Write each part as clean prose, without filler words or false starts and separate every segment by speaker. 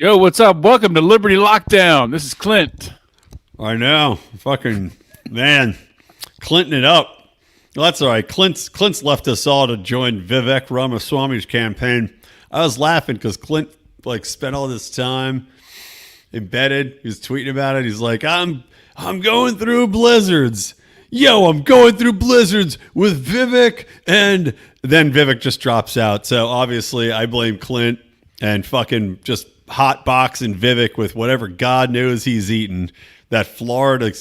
Speaker 1: Yo, what's up? Welcome to Liberty Lockdown. This is Clint.
Speaker 2: I know. Fucking, man. Clinton it up. Well, that's all right. Clint's left us all to join Vivek Ramaswamy's campaign. I was laughing because Clint spent all this time embedded. He was tweeting about it. He's like, I'm going through blizzards. Yo, I'm going through blizzards with Vivek. And then Vivek just drops out. So obviously I blame Clint and fucking just hot boxing Vivek with whatever God knows he's eating. That Florida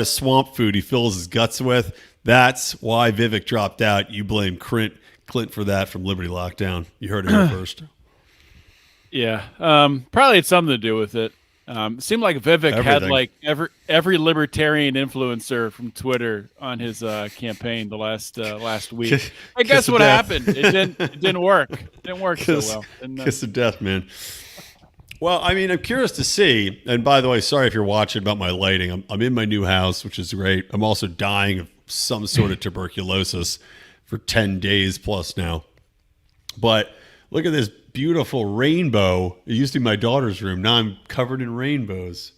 Speaker 2: swamp food he fills his guts with. That's why Vivek dropped out. You blame Clint for that from Liberty Lockdown. You heard it here first.
Speaker 1: Yeah, probably had something to do with it. It seemed like Vivek had like every libertarian influencer from Twitter on his campaign the last week. I guess what happened? It didn't work. It didn't work so well.
Speaker 2: Kiss of death, man. Well, I mean, I'm curious to see. And by the way, sorry if you're watching about my lighting. I'm in my new house, which is great. I'm also dying of some sort of tuberculosis for 10 days plus now. But look at this beautiful rainbow. It used to be my daughter's room. Now I'm covered in rainbows.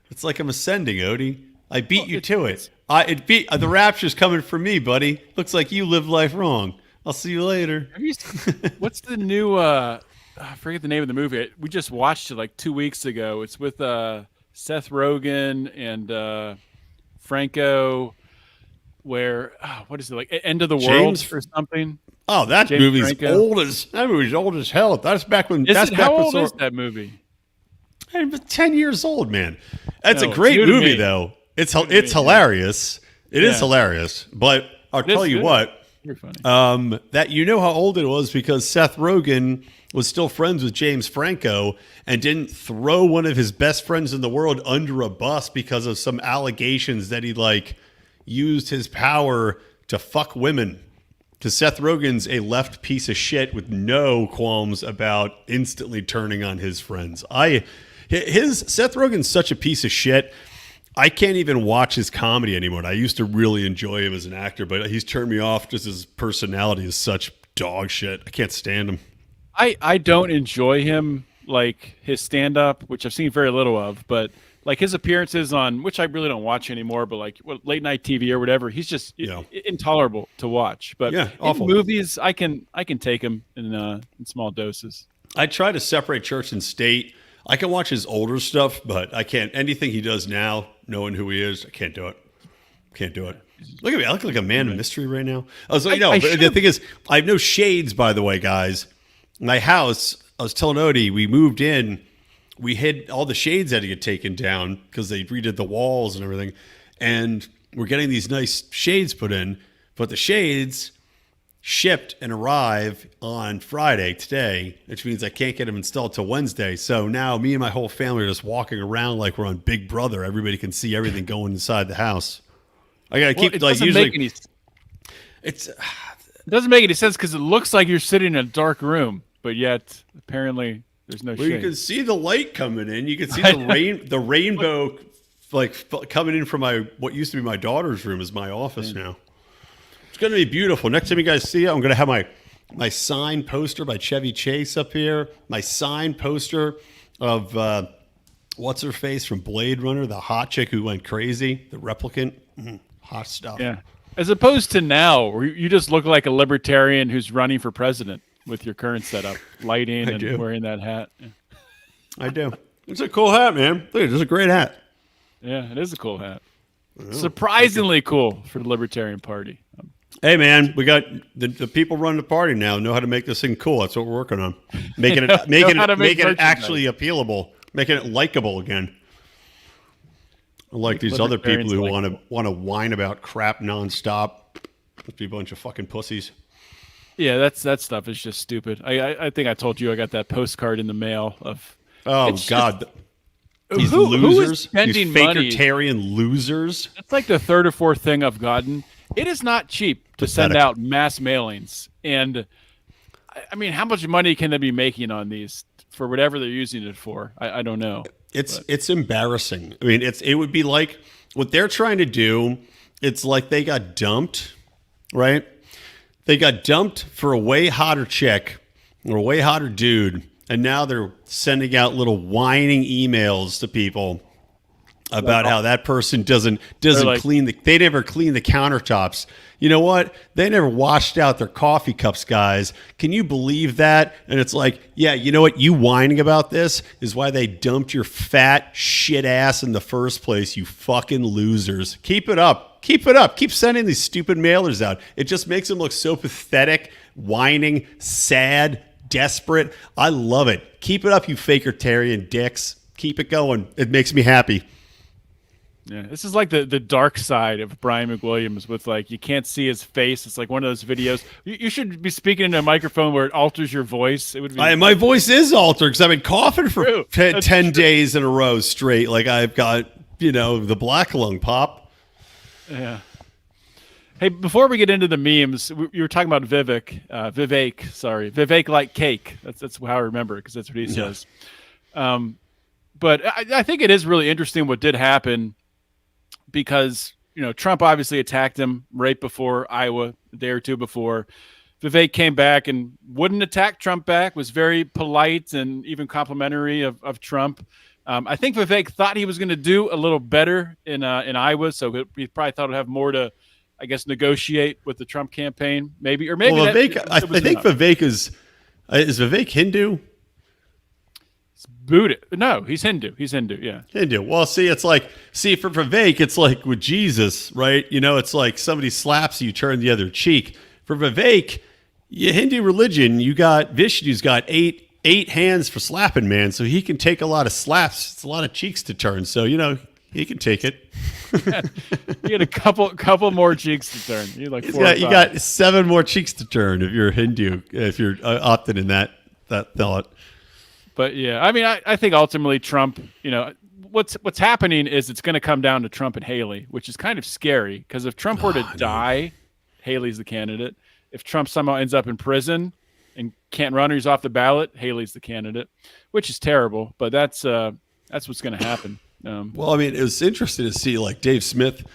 Speaker 2: It's like I'm ascending, Odie. I beat you to it. The rapture's coming for me, buddy. Looks like you lived life wrong. I'll see you later.
Speaker 1: What's the new? I forget the name of the movie. We just watched it like 2 weeks ago. It's with Seth Rogan and Franco. Where what is it, like End of the World or something?
Speaker 2: Oh, that
Speaker 1: James
Speaker 2: movie's
Speaker 1: Franco.
Speaker 2: old as hell. That's back when.
Speaker 1: How old is that movie?
Speaker 2: It's 10 years old, man. That's a great movie, though. It's hilarious. It is hilarious. But I'll tell you what.
Speaker 1: You're funny.
Speaker 2: That you know how old it was because Seth Rogan was still friends with James Franco and didn't throw one of his best friends in the world under a bus because of some allegations that he used his power to fuck women. Because Seth Rogen's a left piece of shit with no qualms about instantly turning on his friends. Seth Rogen's such a piece of shit. I can't even watch his comedy anymore. And I used to really enjoy him as an actor, but he's turned me off just his personality is such dog shit. I can't stand him.
Speaker 1: I don't enjoy him, like his stand-up, which I've seen very little of, but like his appearances on, which I really don't watch anymore, but like late night TV or whatever, he's just intolerable to watch. But in movies, I can take him in small doses. I
Speaker 2: try to separate church and state. I can watch his older stuff, but I can't. Anything he does now, knowing who he is, I can't do it. Can't do it. Look at me. I look like a man of mystery right now. But the thing is, I have no shades, by the way, guys. My house, I was telling Odie, we moved in. We had all the shades had to get taken down because they redid the walls and everything. And we're getting these nice shades put in. But the shades shipped and arrive on Friday today, which means I can't get them installed till Wednesday. So now me and my whole family are just walking around like we're on Big Brother. Everybody can see everything going inside the house. I got to keep usually. It
Speaker 1: doesn't make any sense because it looks like you're sitting in a dark room, but yet apparently there's no shade.
Speaker 2: You can see the light coming in. You can see the rainbow coming in from what used to be my daughter's room is my office now. It's going to be beautiful. Next time you guys see it, I'm going to have my signed poster by Chevy Chase up here. My signed poster of what's her face from Blade Runner, the hot chick who went crazy, the replicant. Hot stuff.
Speaker 1: Yeah. As opposed to now, where you just look like a libertarian who's running for president with your current setup, lighting and wearing that hat. Yeah.
Speaker 2: I do. It's a cool hat, man. Look, it's a great hat.
Speaker 1: Yeah, it is a cool hat. Surprisingly cool for the Libertarian Party.
Speaker 2: Hey, man, we got the people running the party now know how to make this thing cool. That's what we're working on. Making it actually appealable, making it likable again. Like these other people who want to whine about crap nonstop. Let's be a bunch of fucking pussies.
Speaker 1: Yeah, that stuff is just stupid. I think I told you I got that postcard in the mail of.
Speaker 2: Oh God, these losers, these fakertarian losers.
Speaker 1: It's like the third or fourth thing I've gotten. It is not cheap to send out mass mailings, and I mean, how much money can they be making on these for whatever they're using it for? I don't know.
Speaker 2: It's embarrassing. I mean, it would be like what they're trying to do. It's like they got dumped, right? They got dumped for a way hotter chick or a way hotter dude, and now they're sending out little whining emails to people about how that person doesn't
Speaker 1: like,
Speaker 2: they never clean the countertops. You know what? They never washed out their coffee cups, guys. Can you believe that? And it's like, yeah, you know what? You whining about this is why they dumped your fat shit ass in the first place, you fucking losers. Keep it up. Keep it up. Keep sending these stupid mailers out. It just makes them look so pathetic, whining, sad, desperate. I love it. Keep it up, you fakertarian dicks. Keep it going. It makes me happy.
Speaker 1: Yeah, this is like the dark side of Brian McWilliams with like, you can't see his face. It's like one of those videos. You should be speaking into a microphone where it alters your voice. It would be.
Speaker 2: My voice is altered because I've been coughing for 10 days in a row straight. Like I've got, the black lung pop.
Speaker 1: Yeah. Hey, before we get into the memes, you were talking about Vivek like cake. That's how I remember it because that's what he says. But I think it is really interesting what did happen. Because, Trump obviously attacked him right before Iowa, a day or two before. Vivek came back and wouldn't attack Trump back, was very polite and even complimentary of Trump. I think Vivek thought he was going to do a little better in Iowa, so he probably thought he'd have more to, I guess, negotiate with the Trump campaign, maybe. Or maybe
Speaker 2: Vivek, I think Vivek is Vivek Hindu?
Speaker 1: Buddha. No, he's Hindu. Yeah.
Speaker 2: Hindu. Well, for Vivek, it's like with Jesus, right? It's like somebody slaps you, turn the other cheek. For Vivek, Hindu religion, you got Vishnu's got eight hands for slapping, man. So he can take a lot of slaps. It's a lot of cheeks to turn. So, he can take it.
Speaker 1: You get a couple more cheeks to turn. You like 4 or 5.
Speaker 2: You got 7 more cheeks to turn if you're Hindu, if you're opted in that thought.
Speaker 1: But yeah, I mean, I think ultimately Trump, what's happening is it's going to come down to Trump and Haley, which is kind of scary because if Trump were to die, Haley's the candidate. If Trump somehow ends up in prison and can't run or he's off the ballot, Haley's the candidate, which is terrible. But that's what's going to happen.
Speaker 2: Well, I mean, it was interesting to see like Dave Smith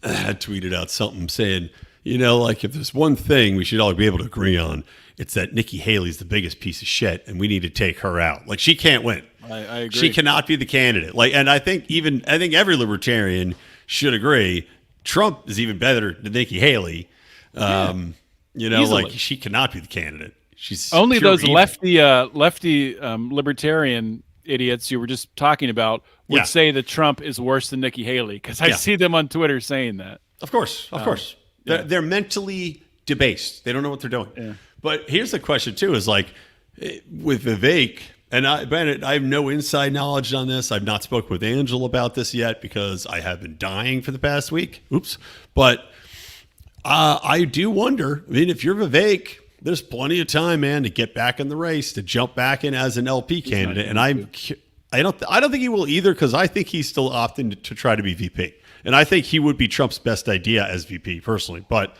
Speaker 2: had tweeted out something saying, like if there's one thing we should all be able to agree on, it's that Nikki Haley's the biggest piece of shit, and we need to take her out. Like she can't win.
Speaker 1: I agree.
Speaker 2: She cannot be the candidate. Like, and I think every libertarian should agree Trump is even better than Nikki Haley. Like she cannot be the candidate. She's
Speaker 1: only those
Speaker 2: evil.
Speaker 1: lefty libertarian idiots you were just talking about would say that Trump is worse than Nikki Haley because I see them on Twitter saying that.
Speaker 2: Of course. They're mentally debased. They don't know what they're doing. Yeah. But here's the question too: is like with Vivek, and I have no inside knowledge on this. I've not spoken with Angel about this yet because I have been dying for the past week. Oops. But I do wonder. I mean, if you're Vivek, there's plenty of time, man, to get back in the race, to jump back in as an LP candidate. And I don't think he will either because I think he's still opting to try to be VP, and I think he would be Trump's best idea as VP personally, but.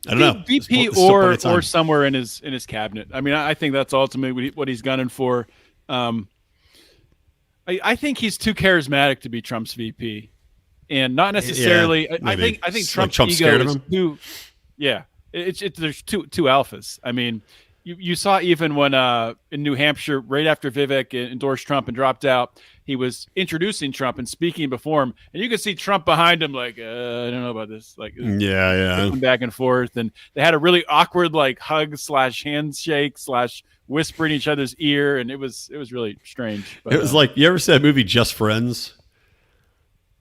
Speaker 2: I don't know.
Speaker 1: VP or somewhere in his cabinet. I mean, I think that's ultimately what he's gunning for. I think he's too charismatic to be Trump's VP, and not necessarily. Yeah, I think Trump's ego is too. Yeah, there's two alphas. I mean, you saw even when in New Hampshire, right after Vivek endorsed Trump and dropped out, he was introducing Trump and speaking before him, and you could see Trump behind him, like, I don't know about this, like, back and forth, and they had a really awkward like hug / handshake / whisper in each other's ear, and it was really strange. But,
Speaker 2: it was like, you ever see that movie Just Friends?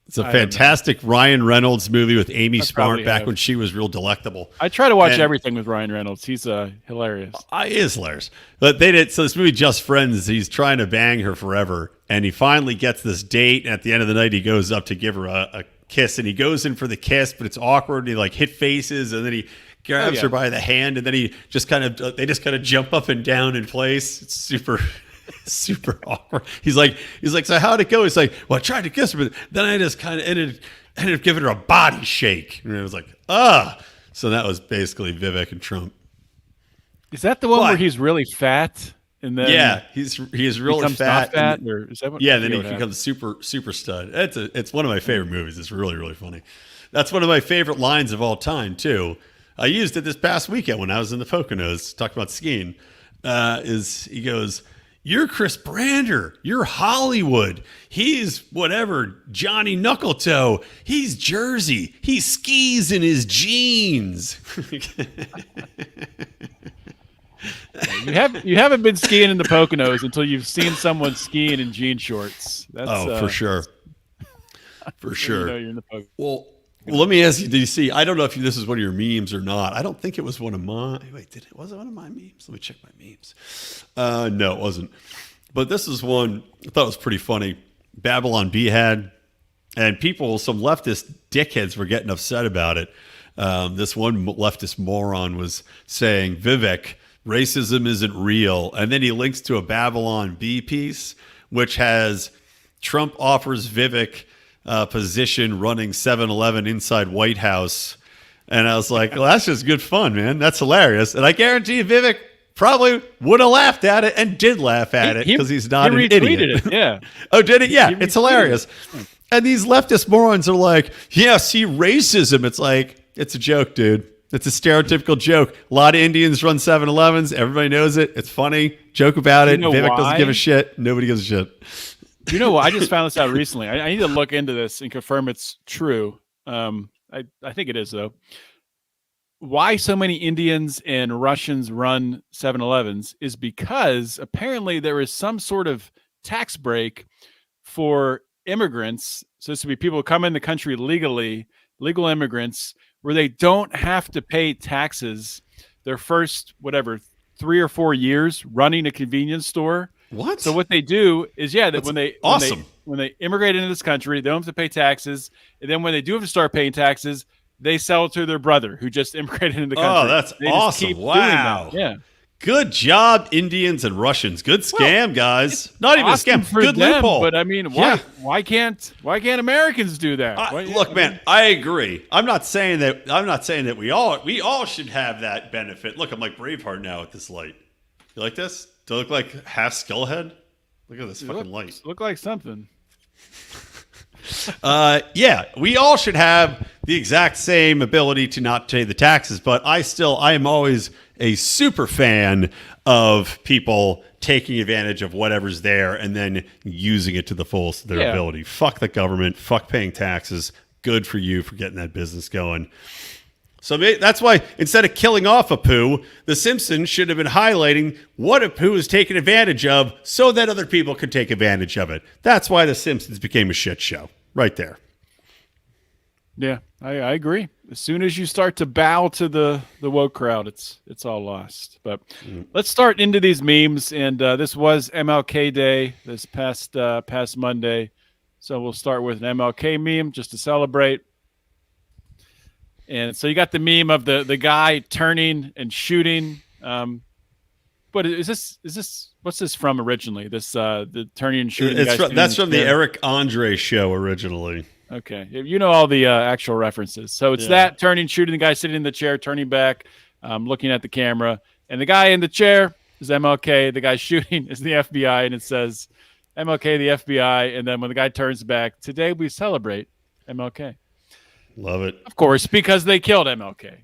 Speaker 2: It's a fantastic Ryan Reynolds movie with Amy Smart back when she was real delectable.
Speaker 1: I try to watch everything with Ryan Reynolds. He's hilarious.
Speaker 2: He is hilarious. But they did. So this movie, Just Friends, he's trying to bang her forever. And he finally gets this date. And at the end of the night, he goes up to give her a kiss. And he goes in for the kiss, but it's awkward. And he like hit faces. And then he grabs her by the hand. And then they just kind of jump up and down in place. It's super awkward. He's like, so how'd it go? He's like, well, I tried to kiss her, but then I just kind of ended up giving her a body shake. And it was like, So that was basically Vivek and Trump.
Speaker 1: Is that the one where he's really fat? And then
Speaker 2: he is really fat.
Speaker 1: Or is that what?
Speaker 2: Yeah, then he becomes super stud. It's one of my favorite movies. It's really, really funny. That's one of my favorite lines of all time too. I used it this past weekend when I was in the Poconos talking about skiing. He goes, You're Chris Brander. You're Hollywood. He's whatever, Johnny Knuckletoe. He's Jersey. He skis in his jeans.
Speaker 1: You haven't been skiing in the Poconos until you've seen someone skiing in jean shorts. That's,
Speaker 2: for sure. For sure.
Speaker 1: You're in the Poconos.
Speaker 2: Well, let me ask you, did you see, I don't know if this is one of your memes or not. I don't think it was one of mine. Wait, was it one of my memes? Let me check my memes. No, it wasn't. But this is one I thought was pretty funny. Babylon Bee had, and some leftist dickheads were getting upset about it. This one leftist moron was saying, Vivek, racism isn't real. And then he links to a Babylon Bee piece, which has Trump offers Vivek position running 7-Eleven inside White House. And I was like, well, that's just good fun, man. That's hilarious. And I guarantee you, Vivek probably would have laughed at it and did laugh at it because he's not an idiot.
Speaker 1: It, yeah.
Speaker 2: Oh, did it? Yeah, it's hilarious. And these leftist morons are like, yeah, see, racism. It's like, it's a joke, dude. It's a stereotypical joke. A lot of Indians run 7-Elevens. Everybody knows it. It's funny. Joke about it. Vivek doesn't give a shit. Nobody gives a shit.
Speaker 1: You know what? I just found this out recently. I need to look into this and confirm it's true. I think it is, though. Why so many Indians and Russians run 7-Elevens is because apparently there is some sort of tax break for immigrants. So this would be people who come in the country legally, legal immigrants, where they don't have to pay taxes their first, 3 or 4 years running a convenience store.
Speaker 2: What?
Speaker 1: So what they do is,
Speaker 2: That's awesome.
Speaker 1: when they immigrate into this country, they don't have to pay taxes. And then when they do have to start paying taxes, they sell it to their brother who just immigrated into the country.
Speaker 2: Oh, that's awesome. Wow.
Speaker 1: Yeah.
Speaker 2: Good job, Indians and Russians. Good scam, guys. Not even
Speaker 1: awesome
Speaker 2: a scam. Good
Speaker 1: them,
Speaker 2: loophole.
Speaker 1: But I mean, why can't Americans do that?
Speaker 2: Look, man, I agree. I'm not saying that we all should have that benefit. Look, I'm like Braveheart now with this light. You like this? Do I look like half Skullhead? Look at this fucking light.
Speaker 1: Look like something.
Speaker 2: Yeah, we all should have the exact same ability to not pay the taxes, but I am always a super fan of people taking advantage of whatever's there and then using it to the fullest of their ability. Fuck the government. Fuck paying taxes. Good for you for getting that business going. So that's why instead of killing off Apu, The Simpsons should have been highlighting what Apu is taking advantage of so that other people could take advantage of it. That's why The Simpsons became a shit show. Right there.
Speaker 1: Yeah, I agree. As soon as you start to bow to the woke crowd, it's all lost. But let's start into these memes. And this was MLK Day this past Monday. So we'll start with an MLK meme just to celebrate. And so you got the meme of the guy turning and shooting. But is this what's this from originally? This the turning and shooting.
Speaker 2: That's from the Eric Andre show originally.
Speaker 1: Okay, you know all the actual references. So it's that turning, shooting, the guy sitting in the chair, turning back, looking at the camera, and the guy in the chair is MLK. The guy shooting is the FBI, and it says MLK, the FBI. And then when the guy turns back, today we celebrate MLK.
Speaker 2: Love it.
Speaker 1: Of course, because they killed MLK,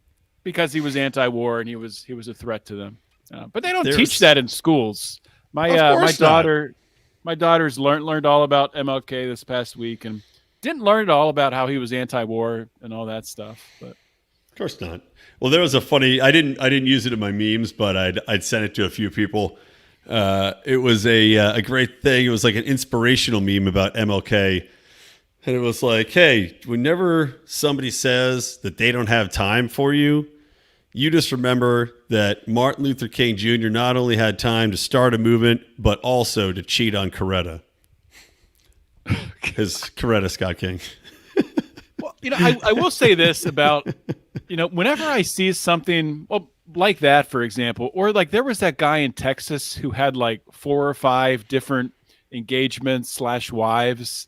Speaker 1: because he was anti-war and he was a threat to them. But they don't teach that in schools. My daughter's learned all about MLK this past week and didn't learn at all about how he was anti-war and all that stuff. But
Speaker 2: of course not. Well, there was a funny. I didn't use it in my memes, but I'd sent it to a few people. It was a great thing. It was like an inspirational meme about MLK. And it was like, hey, whenever somebody says that they don't have time for you, you just remember that Martin Luther King Jr. not only had time to start a movement, but also to cheat on Coretta. His Coretta Scott King.
Speaker 1: Well, I will say this about, whenever I see something like that, for example, or like there was that guy in Texas who had like 4 or 5 different engagements / wives.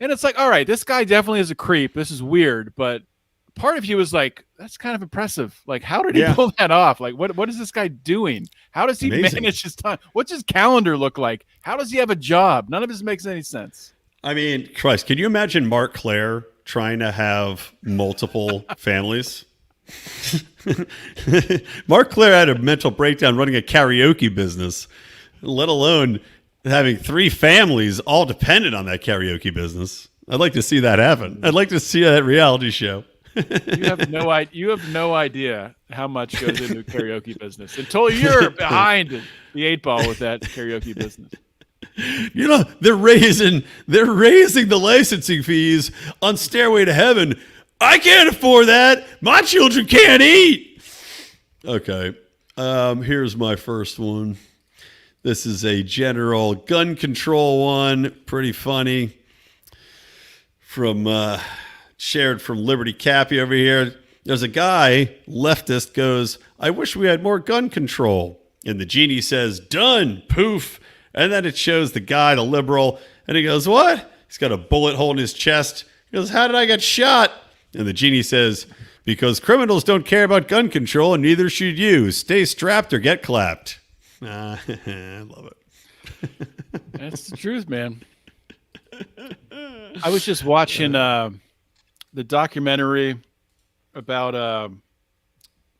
Speaker 1: And it's like, all right, this guy definitely is a creep. This is weird. But part of you is like, that's kind of impressive. Like, how did he pull that off? Like, what is this guy doing? How does he manage his time? What's his calendar look like? How does he have a job? None of this makes any sense.
Speaker 2: I mean, Christ, can you imagine Mark Claire trying to have multiple families? Mark Claire had a mental breakdown running a karaoke business. let alone having 3 families all dependent on that karaoke business. I'd like to see that happen. I'd like to see that reality show.
Speaker 1: You have no idea how much goes into a karaoke business until you're behind the 8 ball with that karaoke business.
Speaker 2: You know, they're raising the licensing fees on Stairway to Heaven. I can't afford that. My children can't eat. Okay. Here's my first one. This is a general gun control one. Pretty funny. Shared from Liberty Cappy over here. There's a guy, leftist, goes, I wish we had more gun control. And the genie says, done, poof. And then it shows the guy, the liberal, and he goes, what? He's got a bullet hole in his chest. He goes, how did I get shot? And the genie says, because criminals don't care about gun control, and neither should you. Stay strapped or get clapped. I love it.
Speaker 1: That's the truth, man. I was just watching the documentary about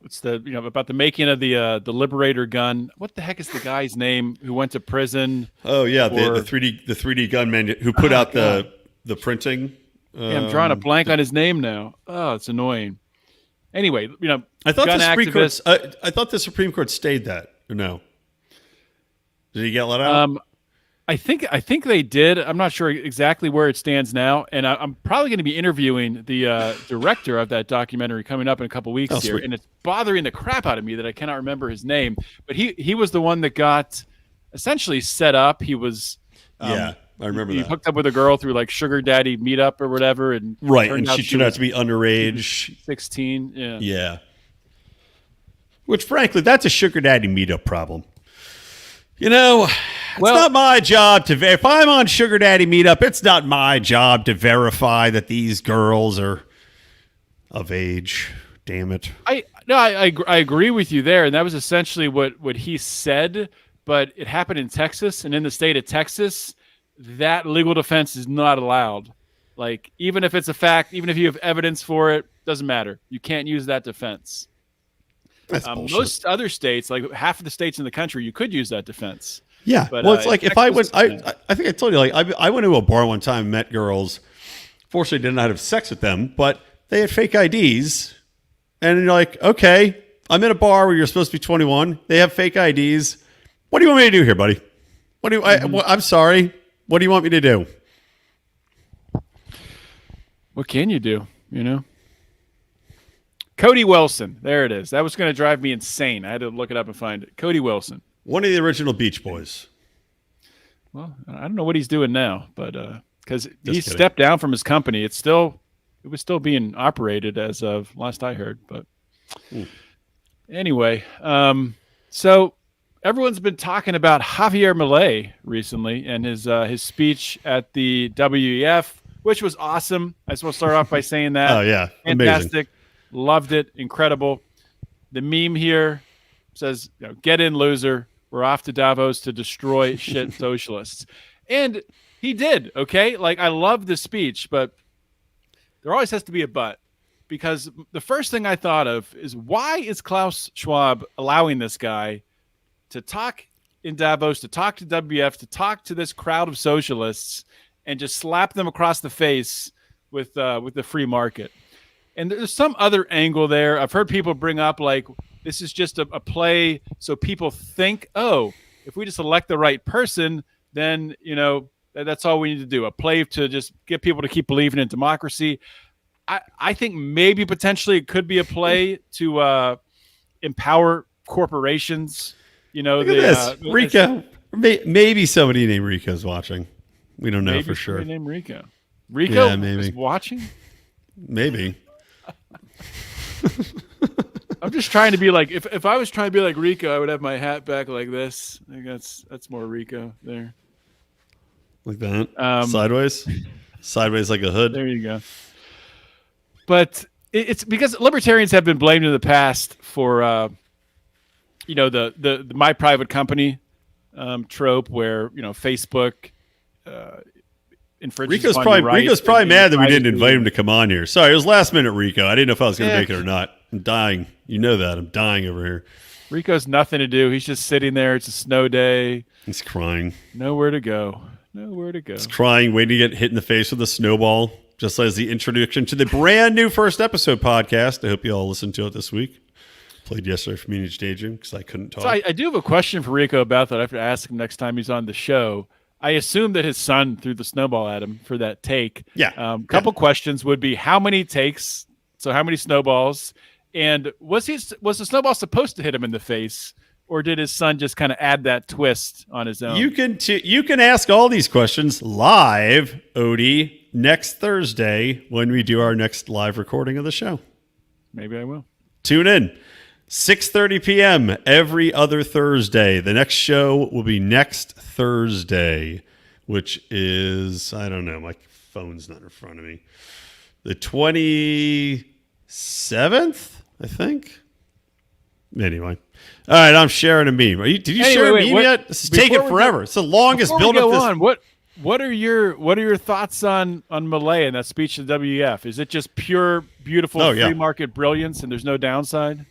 Speaker 1: about the making of the Liberator gun. What the heck is the guy's name who went to prison?
Speaker 2: Oh yeah, the 3D gunman who put out the printing.
Speaker 1: Yeah, I'm drawing a blank on his name now. Oh, it's annoying. Anyway,
Speaker 2: I thought
Speaker 1: gun
Speaker 2: the Supreme
Speaker 1: activists.
Speaker 2: Court. I thought the Supreme Court stayed that. Or no? Did he get let out?
Speaker 1: I think they did. I'm not sure exactly where it stands now, and I'm probably going to be interviewing the director of that documentary coming up in a couple weeks here,
Speaker 2: sweet.
Speaker 1: and it's bothering the crap out of me that I cannot remember his name. But he was the one that got essentially set up. He was
Speaker 2: I remember
Speaker 1: he
Speaker 2: that.
Speaker 1: hooked up with a girl through like Sugar Daddy Meetup or whatever, and
Speaker 2: Right, and she turned out to be underage,
Speaker 1: 16.
Speaker 2: Yeah. Which, frankly, that's a Sugar Daddy Meetup problem. It's not my job to if I'm on Sugar Daddy Meetup, it's not my job to verify that these girls are of age. Damn it.
Speaker 1: I agree with you there, and that was essentially what he said. But it happened in Texas, and in the state of Texas, that legal defense is not allowed. Like, even if it's a fact, even if you have evidence for it, doesn't matter. You can't use that defense.
Speaker 2: That's bullshit.
Speaker 1: Most other states, like half of the states in the country, you could use that defense.
Speaker 2: Yeah.
Speaker 1: But,
Speaker 2: well, it's like if I went,
Speaker 1: Texas,
Speaker 2: I think I told you, like I went to a bar one time, met girls. Fortunately, did not have sex with them, but they had fake IDs. And you're like, okay, I'm in a bar where you're supposed to be 21. They have fake IDs. What do you want me to do here, buddy? I'm sorry. What do you want me to do?
Speaker 1: What can you do? Cody Wilson. There it is. That was going to drive me insane. I had to look it up and find it. Cody Wilson.
Speaker 2: One of the original Beach Boys.
Speaker 1: Well, I don't know what he's doing now, but because he
Speaker 2: kidding.
Speaker 1: stepped down from his company, it was still being operated as of last I heard. But anyway, so everyone's been talking about Javier Milei recently and his speech at the WEF, which was awesome. I just want to start off by saying that.
Speaker 2: Oh yeah,
Speaker 1: fantastic.
Speaker 2: amazing.
Speaker 1: Loved it. Incredible. The meme here says, get in, loser. We're off to Davos to destroy shit socialists. And he did, okay? Like, I love the speech, but there always has to be a but. Because the first thing I thought of is, why is Klaus Schwab allowing this guy to talk in Davos, to talk to WF, to talk to this crowd of socialists, and just slap them across the face with the free market? And there's some other angle there. I've heard people bring up, like, this is just a play so people think, oh, if we just elect the right person, then, that's all we need to do. A play to just get people to keep believing in democracy. I think maybe potentially it could be a play to empower corporations.
Speaker 2: Look at this. Rico. Maybe somebody named Rico's watching. We don't know for sure.
Speaker 1: Named Rico. Rico
Speaker 2: yeah, maybe.
Speaker 1: is watching?
Speaker 2: Maybe.
Speaker 1: I'm just trying to be like, if I was trying to be like Rico, I would have my hat back like this. I think that's more Rico there.
Speaker 2: Like that? Sideways? Sideways like a hood?
Speaker 1: There you go. But it's because libertarians have been blamed in the past for, the my private company trope where, Facebook infringes
Speaker 2: Rico's
Speaker 1: upon your
Speaker 2: probably
Speaker 1: rights.
Speaker 2: Rico's probably mad that we didn't invite him to come on here. Sorry, it was last minute, Rico. I didn't know if I was going to make it or not. I'm dying. You know that. I'm dying over here.
Speaker 1: Rico's nothing to do. He's just sitting there. It's a snow day.
Speaker 2: He's crying.
Speaker 1: Nowhere to go. Nowhere to go.
Speaker 2: He's crying, waiting to get hit in the face with a snowball, just as the introduction to the brand new first episode podcast. I hope you all listened to it this week. Played yesterday for Meetup Daydream because I couldn't talk.
Speaker 1: So I do have a question for Rico about that. I have to ask him next time he's on the show. I assume that his son threw the snowball at him for that take.
Speaker 2: Yeah.
Speaker 1: Couple questions would be how many takes? So how many snowballs? And was the snowball supposed to hit him in the face, or did his son just kind of add that twist on his own?
Speaker 2: You can ask all these questions live, Odie, next Thursday when we do our next live recording of the show.
Speaker 1: Maybe I will.
Speaker 2: Tune in. 6:30 p.m. every other Thursday. The next show will be next Thursday, which is, I don't know, my phone's not in front of me. The 27th, I think. Anyway. All right, I'm sharing a meme. Did you share a meme yet? This is taking forever. It's the longest build up this.
Speaker 1: What are your thoughts on Malay and that speech to WEF? Is it just pure, beautiful free market brilliance and there's no downside?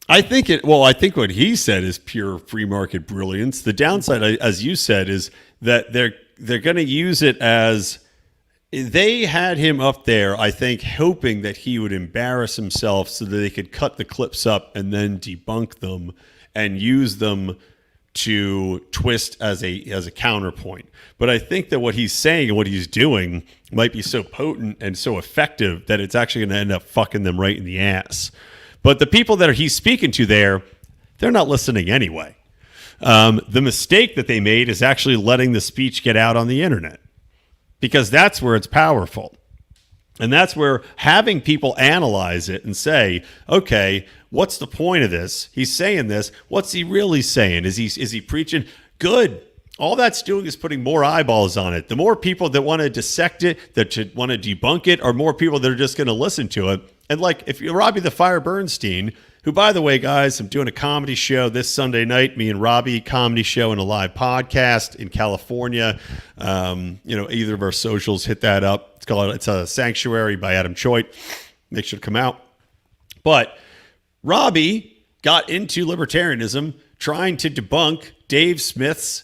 Speaker 2: I think what he said is pure free market brilliance. The downside, as you said, is that they're going to use it as they had him up there, I think, hoping that he would embarrass himself so that they could cut the clips up and then debunk them and use them to twist as a counterpoint. But I think that what he's saying and what he's doing might be so potent and so effective that it's actually going to end up fucking them right in the ass. But the people that he's speaking to there, they're not listening anyway. The mistake that they made is actually letting the speech get out on the internet, because that's where it's powerful. And that's where having people analyze it and say, okay, what's the point of this? He's saying this. What's he really saying? Is he preaching? Good. All that's doing is putting more eyeballs on it. The more people that want to dissect it, that want to debunk it, are more people that are just going to listen to it. And like, if you're Robbie the Fire Bernstein, who, by the way, guys, I'm doing a comedy show this Sunday night, me and Robbie, comedy show and a live podcast in California. Either of our socials, hit that up. It's a Sanctuary by Adam Choate. Make sure to come out. But Robbie got into libertarianism trying to debunk Dave Smith's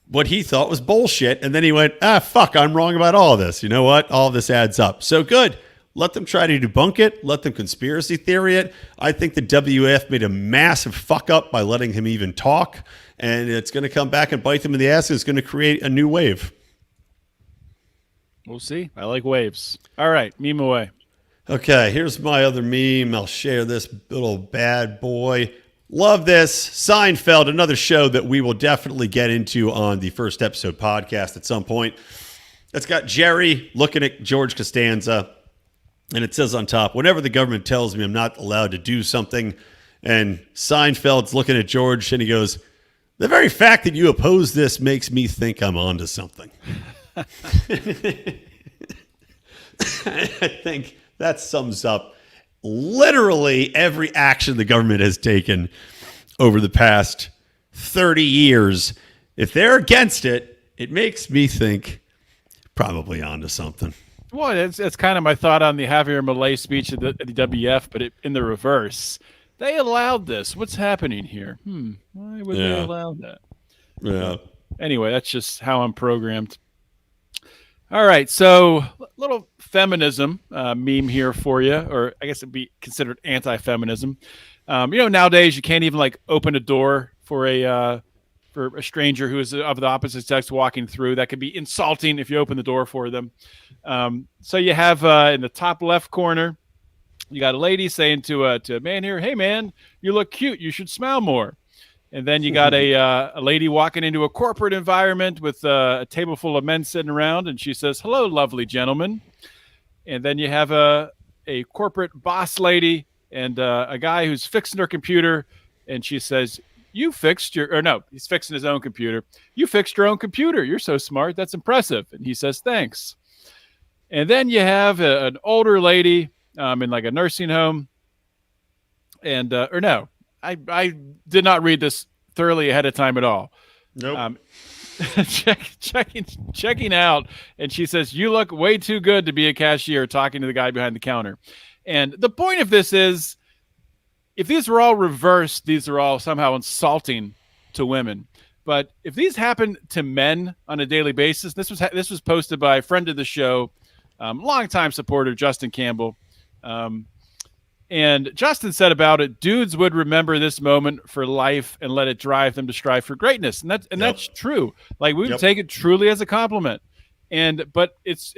Speaker 2: what he thought was bullshit. And then he went, fuck, I'm wrong about all of this. You know what? All of this adds up. So good. Let them try to debunk it. Let them conspiracy theory it. I think the WF made a massive fuck up by letting him even talk. And it's going to come back and bite them in the ass. It's going to create a new wave.
Speaker 1: We'll see. I like waves. All right. Meme away.
Speaker 2: Okay. Here's my other meme. I'll share this little bad boy. Love this. Seinfeld, another show that we will definitely get into on the first episode podcast at some point. It's got Jerry looking at George Costanza, and it says on top, whenever the government tells me I'm not allowed to do something, and Seinfeld's looking at George, and he goes, the very fact that you oppose this makes me think I'm onto something. I think that sums up literally every action the government has taken over the past 30 years. If they're against it, it makes me think probably onto something.
Speaker 1: Well, that's kind of my thought on the Javier Milei speech at the WF, but in the reverse. They allowed this. What's happening here? Why would they allow that?
Speaker 2: Yeah.
Speaker 1: Anyway, that's just how I'm programmed. All right, so little feminism meme here for you, or I guess it'd be considered anti-feminism. Nowadays you can't even like open a door for a stranger who is of the opposite sex walking through. That could be insulting if you open the door for them. So you have in the top left corner, you got a lady saying to a man here, "Hey man, you look cute. You should smile more." And then you got a lady walking into a corporate environment with a table full of men sitting around, and she says, "Hello, lovely gentlemen." And then you have a corporate boss lady and a guy who's fixing her computer, and she says, he's fixing his own computer. "You fixed your own computer. You're so smart. That's impressive." And he says, "Thanks." And then you have an older lady in like a nursing home, and I did not read this thoroughly ahead of time at all.
Speaker 2: Nope.
Speaker 1: Checking out, and she says, "You look way too good to be a cashier," talking to the guy behind the counter. And the point of this is if these were all reversed, these are all somehow insulting to women. But if these happen to men on a daily basis, this was posted by a friend of the show, longtime supporter Justin Campbell, and Justin said about it, dudes would remember this moment for life and let it drive them to strive for greatness, and that's true. Like we would take it truly as a compliment, but it's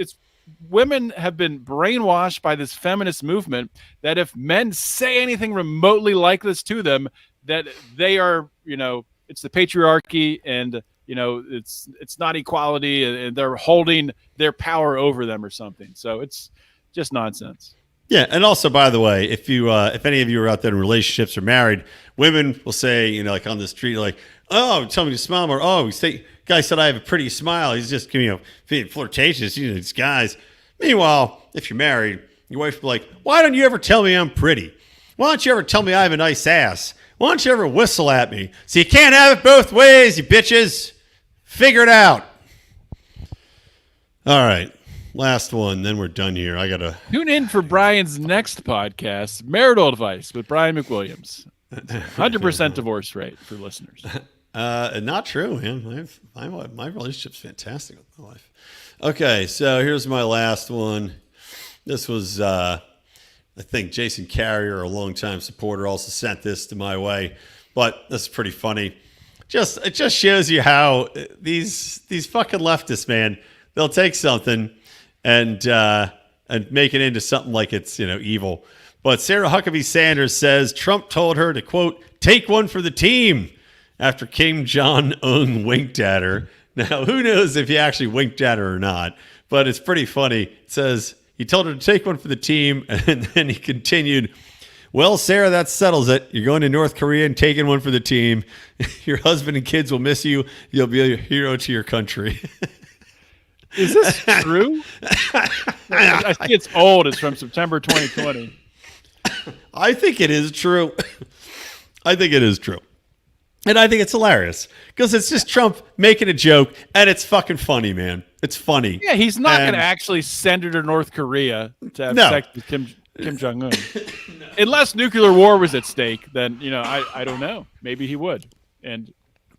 Speaker 1: women have been brainwashed by this feminist movement that if men say anything remotely like this to them, that they are, it's the patriarchy and, it's not equality and they're holding their power over them or something. So it's just nonsense.
Speaker 2: Yeah. And also, by the way, if any of you are out there in relationships or married, women will say, like on the street, like, oh, tell me to smile more. Oh, guy said I have a pretty smile. He's just, being flirtatious, these guys. Meanwhile, if you're married, your wife will be like, why don't you ever tell me I'm pretty? Why don't you ever tell me I have a nice ass? Why don't you ever whistle at me? So you can't have it both ways, you bitches. Figure it out. All right. Last one, then we're done here. I got to
Speaker 1: tune in for Brian's next podcast, Marital Advice with Brian McWilliams. 100% divorce rate for listeners.
Speaker 2: Not true, man. My relationship's fantastic with my wife. Okay, so here's my last one. This was, I think Jason Carrier, a longtime supporter, also sent this to my way, but this is pretty funny. It just shows you how these fucking leftists, man, they'll take something and make it into something like it's evil. But Sarah Huckabee Sanders says Trump told her to, quote, take one for the team after Kim Jong-un winked at her. Now, who knows if he actually winked at her or not, but it's pretty funny. It says he told her to take one for the team, and then he continued, well, Sarah, that settles it. You're going to North Korea and taking one for the team. Your husband and kids will miss you. You'll be a hero to your country.
Speaker 1: Is this true? I see it's old. It's from September 2020.
Speaker 2: I think it is true. I think it is true. And I think it's hilarious because it's just Trump making a joke, and it's fucking funny, man. It's funny.
Speaker 1: Yeah, he's not going to actually send her to North Korea to have sex with Kim Jong-un. No. Unless nuclear war was at stake, then, I don't know. Maybe he would. And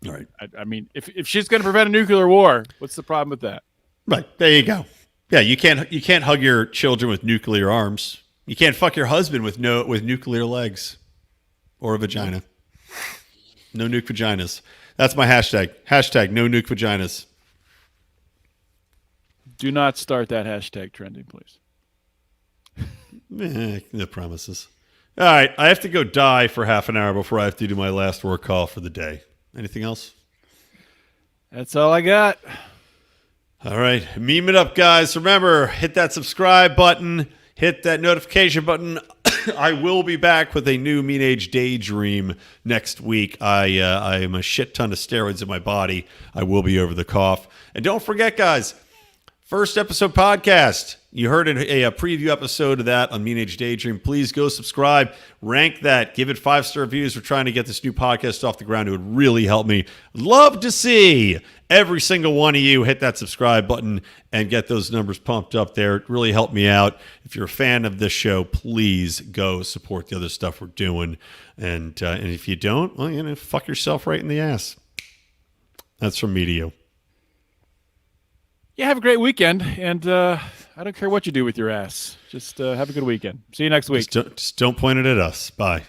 Speaker 1: all right. I mean, if she's going to prevent a nuclear war, what's the problem with that?
Speaker 2: Right. There you go. Yeah, you can't hug your children with nuclear arms. You can't fuck your husband with nuclear legs or a vagina. No nuke vaginas. That's my hashtag. Hashtag no nuke vaginas.
Speaker 1: Do not start that hashtag trending, please.
Speaker 2: No promises. All right. I have to go die for half an hour before I have to do my last work call for the day. Anything else?
Speaker 1: That's all I got.
Speaker 2: All right. Meme it up, guys. Remember, hit that subscribe button. Hit that notification button. I will be back with a new Mean Age Daydream next week. I am a shit ton of steroids in my body. I will be over the cough. And don't forget, guys, first episode podcast. You heard a preview episode of that on Mean Age Daydream. Please go subscribe, rank that, give it 5-star reviews. We're trying to get this new podcast off the ground. It would really help me. Love to see every single one of you hit that subscribe button and get those numbers pumped up there. It really helped me out. If you're a fan of this show, please go support the other stuff we're doing. And if you don't, well, fuck yourself right in the ass. That's from me to you.
Speaker 1: Yeah, have a great weekend, and I don't care what you do with your ass. Just have a good weekend. See you next week.
Speaker 2: Just don't point it at us. Bye.